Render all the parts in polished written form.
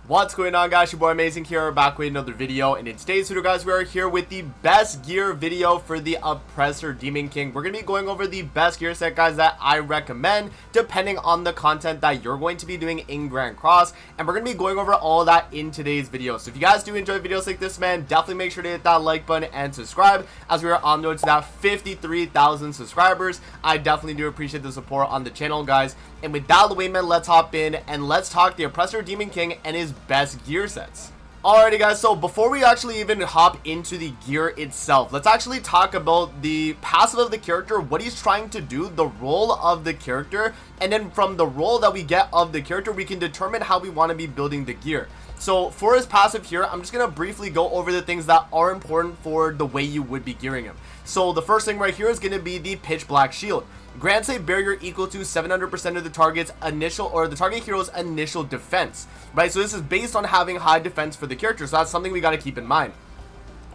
What's going on, guys? Your boy Amazing here, back with another video. And in today's video, guys, we are here with the best gear video for the Oppressor Demon King. We're going to be going over the best gear set, guys, that I recommend depending on the content that you're going to be doing in Grand Cross. And we're going to be going over all of that in today's video. So if you guys do enjoy videos like this, man, definitely make sure to hit that like button and subscribe, as we are on the road to that 53,000 subscribers. I definitely do appreciate the support on the channel, guys. And with that out of the way, man, let's hop in and let's talk the Oppressor Demon King and his best gear sets. Alrighty, guys, so before we actually even hop into the gear itself, let's actually talk about the passive of the character, what he's trying to do, the role of the character, and then from the role that we get of the character, we can determine how we want to be building the gear. So for his passive here, I'm just going to briefly go over the things that are important for the way you would be gearing him. So the first thing right here is going to be the pitch black shield. Grants a barrier equal to 700% of the target's initial, or the target hero's initial defense, right? So this is based on having high defense for the character, so that's something we got to keep in mind.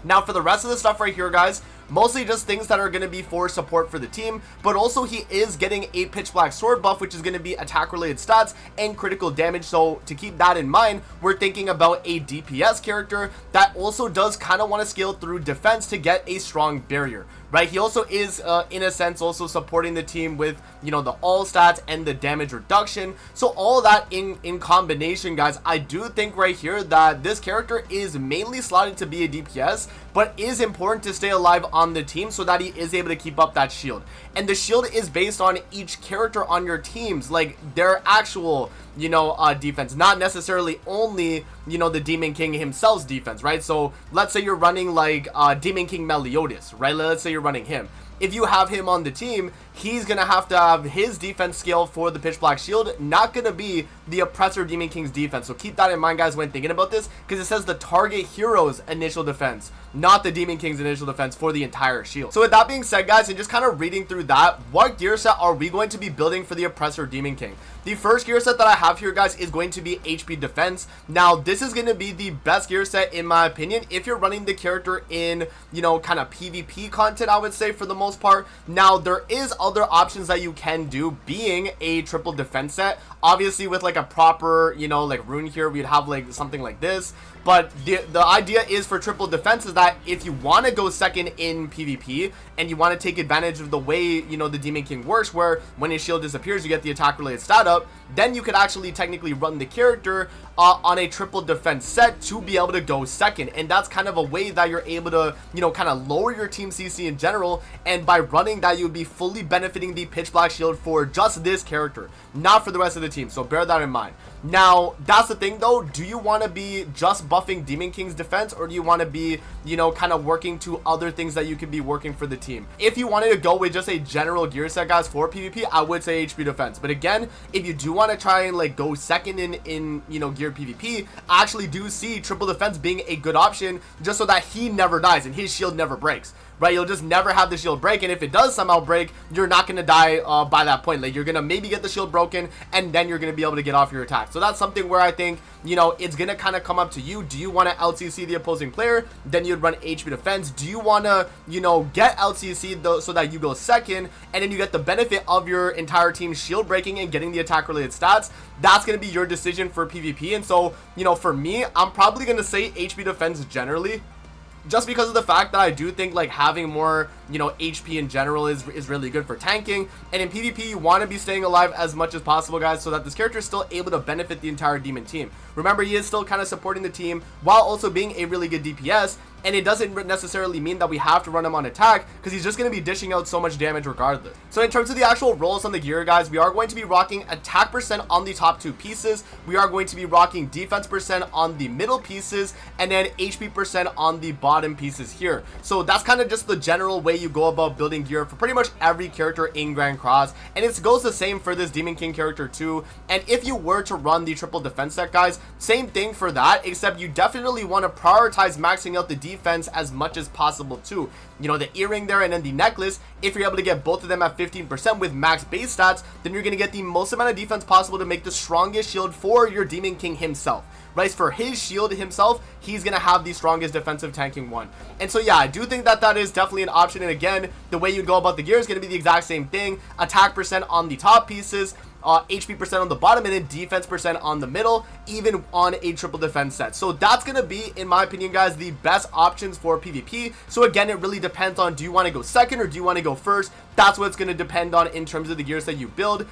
Now for the rest of the stuff right here, guys, mostly just things that are going to be for support for the team, but also he is getting a pitch black sword buff, which is going to be attack related stats and critical damage. So to keep that in mind, we're thinking about a DPS character that also does kind of want to scale through defense to get a strong barrier, right? He also is in a sense also supporting the team with, you know, the all stats and the damage reduction. So all that in combination, guys, I do think right here that this character is mainly slotted to be a DPS, but is important to stay alive on the team so that he is able to keep up that shield. And the shield is based on each character on your teams, like their actual, you know, defense, not necessarily only, you know, the Demon King himself's defense, right? So let's say you're running like Demon King Meliodas, right? Let's say you're running him. If you have him on the team, he's going to have his defense scale for the pitch black shield, not going to be the Oppressor Demon King's defense. So keep that in mind, guys, when thinking about this, because it says the target hero's initial defense, not the Demon King's initial defense for the entire shield. So with that being said, guys, and just kind of reading through that, what gear set are we going to be building for the Oppressor Demon King? The first gear set that I have here, guys, is going to be HP defense. Now, this is going to be the best gear set, in my opinion, if you're running the character in, you know, kind of PvP content, I would say, for the most part. Now, there is other options that you can do, being a triple defense set. Obviously, with like a proper, you know, like rune here, we'd have like something like this. But the idea is for triple defense is that if you want to go second in PvP and you want to take advantage of the way, you know, the Demon King works, where when his shield disappears, you get the attack related stat up, then you could actually technically run the character on a triple defense set to be able to go second. And that's kind of a way that you're able to, you know, kind of lower your team CC in general. And by running that, you'd be fully benefiting the pitch black shield for just this character, not for the rest of the team. So bear that in mind. Now, that's the thing though. Do you want to be just buffing Demon King's defense, or do you want to be, you know, kind of working to other things that you could be working for the team? If you wanted to go with just a general gear set, guys, for PvP, I would say HP defense. But again, if you do want to try and like go second in you know, gear PvP, I actually do see triple defense being a good option, just so that he never dies and his shield never breaks, right? You'll just never have the shield break, and if it does somehow break, you're not going to die by that point. Like, you're going to maybe get the shield broken, and then you're going to be able to get off your attack. So that's something where I think, you know, it's going to kind of come up to you. Do you want to LCC the opposing player? Then you'd run HP defense. Do you want to, you know, get LCC though, so that you go second, and then you get the benefit of your entire team's shield breaking and getting the attack related stats? That's going to be your decision for PvP. And so, you know, for me, I'm probably going to say HP defense generally, just because of the fact that I do think like having more, you know, HP in general is really good for tanking. And in PvP, you want to be staying alive as much as possible, guys, so that this character is still able to benefit the entire demon team. Remember, he is still kind of supporting the team while also being a really good DPS. And it doesn't necessarily mean that we have to run him on attack, because he's just going to be dishing out so much damage regardless. So in terms of the actual roles on the gear, guys, we are going to be rocking attack percent on the top two pieces. We are going to be rocking defense percent on the middle pieces, and then HP percent on the bottom pieces here. So that's kind of just the general way you go about building gear for pretty much every character in Grand Cross. And it goes the same for this Demon King character too. And if you were to run the triple defense set, guys, same thing for that, except you definitely want to prioritize maxing out the defense as much as possible too. You know, the earring there and then the necklace, if you're able to get both of them at 15% with max base stats, then you're going to get the most amount of defense possible to make the strongest shield for your Demon King himself, right? For his shield himself, he's going to have the strongest defensive tanking one. And so yeah, I do think that that is definitely an option. And again, the way you go about the gear is going to be the exact same thing. Attack percent on the top pieces, HP percent on the bottom, and then defense percent on the middle, even on a triple defense set. So that's gonna be, in my opinion, guys, the best options for PvP. So again, it really depends on, do you want to go second or do you want to go first? That's what it's going to depend on in terms of the gears that you build.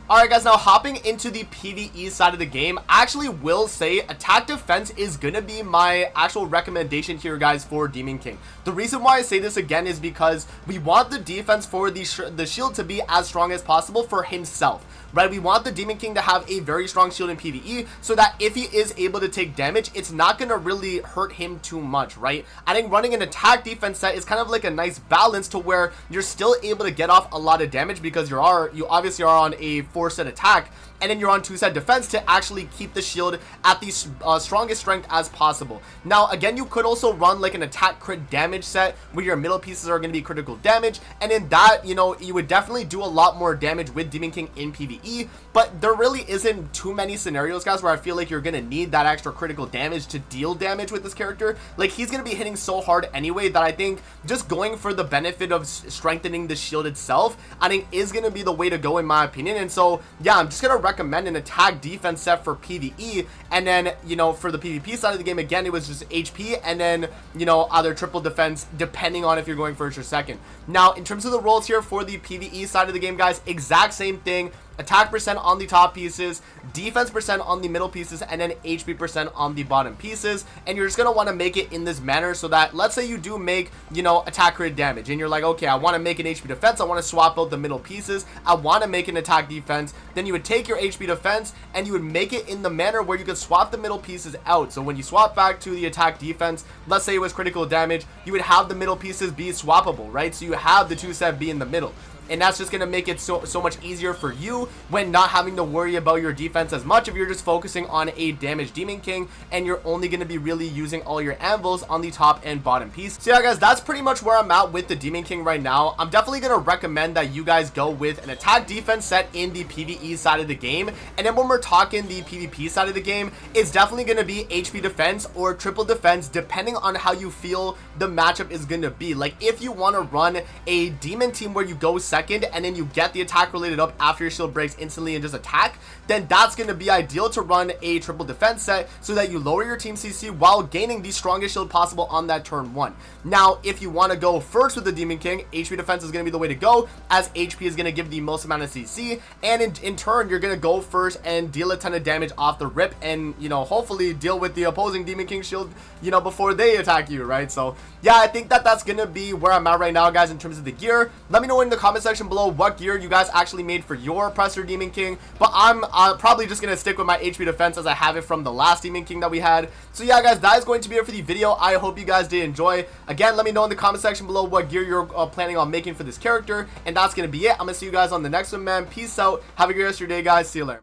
Alright guys, now hopping into the PvE side of the game, I actually will say attack defense is gonna be my actual recommendation here, guys, for Demon King. The reason why I say this again is because we want the defense for the shield to be as strong as possible for himself, right? We want the Demon King to have a very strong shield in PvE so that if he is able to take damage, it's not gonna really hurt him too much, right? I think running an attack defense set is kind of like a nice balance to where you're still able to get off a lot of damage because you obviously are on a 4-set attack, and then you're on 2-set defense to actually keep the shield at the strongest strength as possible. Now again, you could also run like an attack crit damage set where your middle pieces are going to be critical damage, and in that, you know, you would definitely do a lot more damage with Demon King in PvE. But there really isn't too many scenarios, guys, where I feel like you're going to need that extra critical damage to deal damage with this character. Like, he's going to be hitting so hard anyway that I think just going for the benefit of strengthening the shield itself, I think is going to be the way to go in my opinion. And so yeah, I'm just going to recommend an attack defense set for PvE, and then, you know, for the PvP side of the game, again, it was just HP and then, you know, either triple defense depending on if you're going first or second. Now in terms of the roles here for the PvE side of the game, guys, exact same thing. Attack percent on the top pieces, defense percent on the middle pieces, and then HP percent on the bottom pieces. And you're just going to want to make it in this manner so that, let's say you do make, you know, attack crit damage, and you're like, okay, I want to make an HP defense, I want to swap out the middle pieces, I want to make an attack defense. Then you would take your HP defense and you would make it in the manner where you could swap the middle pieces out. So when you swap back to the attack defense, let's say it was critical damage, you would have the middle pieces be swappable, right? So you have the 2-set be in the middle. And that's just going to make it so much easier for you when not having to worry about your defense as much if you're just focusing on a damaged Demon King and you're only going to be really using all your anvils on the top and bottom piece. So yeah, guys, that's pretty much where I'm at with the Demon King right now. I'm definitely going to recommend that you guys go with an attack defense set in the PvE side of the game. And then when we're talking the PvP side of the game, it's definitely going to be HP defense or triple defense depending on how you feel the matchup is going to be. Like, if you want to run a demon team where you go second and then you get the attack related up after your shield breaks instantly and just attack, then that's going to be ideal to run a triple defense set so that you lower your team CC while gaining the strongest shield possible on that turn 1. Now if you want to go first with the Demon King, HP defense is going to be the way to go, as HP is going to give the most amount of CC, and in turn you're going to go first and deal a ton of damage off the rip, and, you know, hopefully deal with the opposing Demon King shield, you know, before they attack you, right? So yeah, I think that that's going to be where I'm at right now, guys, in terms of the gear. Let me know in the comment section below what gear you guys actually made for your Oppressor Demon King, but I'm probably just gonna stick with my HP defense as I have it from the last Demon King that we had. So yeah, guys, that is going to be it for the video. I hope you guys did enjoy. Again, let me know in the comment section below what gear you're planning on making for this character, and that's gonna be it. I'm gonna see you guys on the next one, man. Peace out, have a great rest of your day, guys. See you later.